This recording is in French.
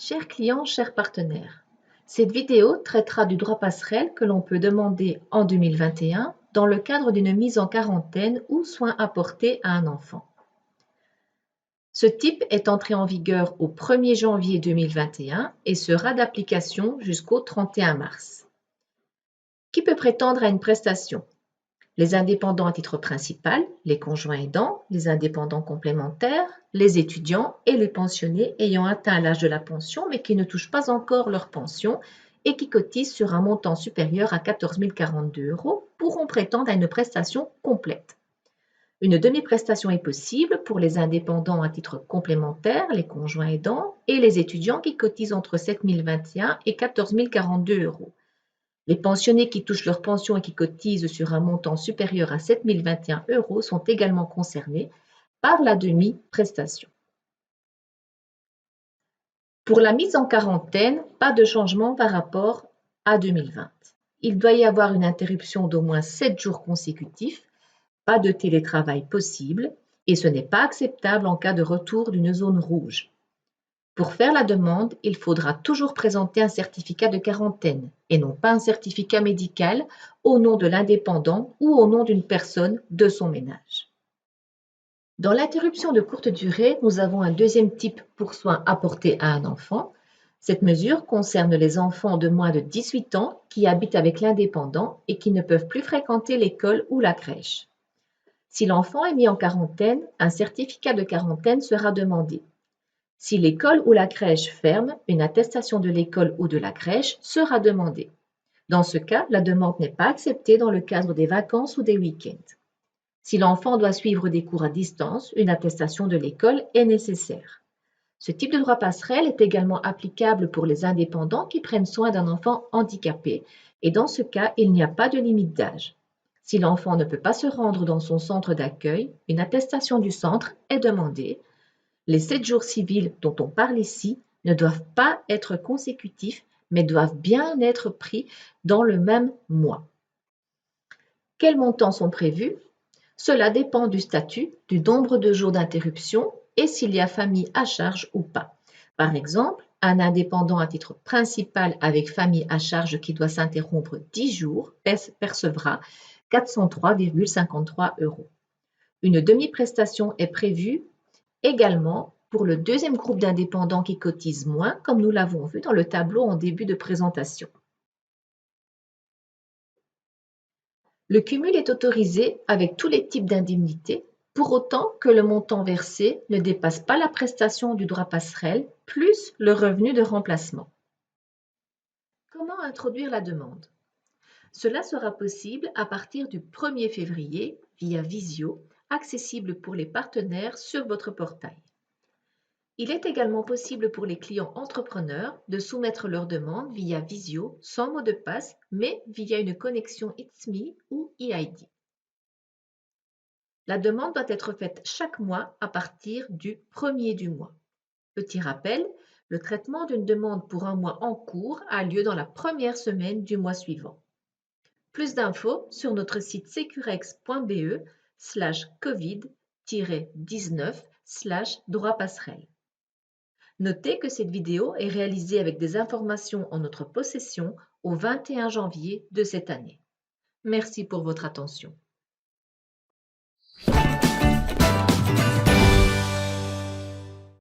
Chers clients, chers partenaires, cette vidéo traitera du droit passerelle que l'on peut demander en 2021 dans le cadre d'une mise en quarantaine ou soins apportés à un enfant. Ce type est entré en vigueur au 1er janvier 2021 et sera d'application jusqu'au 31 mars. Qui peut prétendre à une prestation? Les indépendants à titre principal, les conjoints aidants, les indépendants complémentaires, les étudiants et les pensionnés ayant atteint l'âge de la pension mais qui ne touchent pas encore leur pension et qui cotisent sur un montant supérieur à 14 042 € pourront prétendre à une prestation complète. Une demi-prestation est possible pour les indépendants à titre complémentaire, les conjoints aidants et les étudiants qui cotisent entre 7 021 et 14 042 €. Les pensionnés qui touchent leur pension et qui cotisent sur un montant supérieur à 7 021 € sont également concernés par la demi-prestation. Pour la mise en quarantaine, pas de changement par rapport à 2020. Il doit y avoir une interruption d'au moins 7 jours consécutifs, pas de télétravail possible et ce n'est pas acceptable en cas de retour d'une zone rouge. Pour faire la demande, il faudra toujours présenter un certificat de quarantaine et non pas un certificat médical au nom de l'indépendant ou au nom d'une personne de son ménage. Dans l'interruption de courte durée, nous avons un deuxième type pour soins apportés à un enfant. Cette mesure concerne les enfants de moins de 18 ans qui habitent avec l'indépendant et qui ne peuvent plus fréquenter l'école ou la crèche. Si l'enfant est mis en quarantaine, un certificat de quarantaine sera demandé. Si l'école ou la crèche ferme, une attestation de l'école ou de la crèche sera demandée. Dans ce cas, la demande n'est pas acceptée dans le cadre des vacances ou des week-ends. Si l'enfant doit suivre des cours à distance, une attestation de l'école est nécessaire. Ce type de droit passerelle est également applicable pour les indépendants qui prennent soin d'un enfant handicapé et dans ce cas, il n'y a pas de limite d'âge. Si l'enfant ne peut pas se rendre dans son centre d'accueil, une attestation du centre est demandée. Les 7 jours civils dont on parle ici ne doivent pas être consécutifs, mais doivent bien être pris dans le même mois. Quels montants sont prévus? Cela dépend du statut, du nombre de jours d'interruption et s'il y a famille à charge ou pas. Par exemple, un indépendant à titre principal avec famille à charge qui doit s'interrompre 10 jours percevra 403,53 €. Une demi-prestation est prévue également pour le deuxième groupe d'indépendants qui cotisent moins, comme nous l'avons vu dans le tableau en début de présentation. Le cumul est autorisé avec tous les types d'indemnités, pour autant que le montant versé ne dépasse pas la prestation du droit passerelle plus le revenu de remplacement. Comment introduire la demande? Cela sera possible à partir du 1er février via Visio, accessible pour les partenaires sur votre portail. Il est également possible pour les clients entrepreneurs de soumettre leur demande via Visio sans mot de passe, mais via une connexion ITSME ou eID. La demande doit être faite chaque mois à partir du 1er du mois. Petit rappel, le traitement d'une demande pour un mois en cours a lieu dans la première semaine du mois suivant. Plus d'infos sur notre site securex.be/covid-19/droit passerelle. Notez que cette vidéo est réalisée avec des informations en notre possession au 21 janvier de cette année. Merci pour votre attention.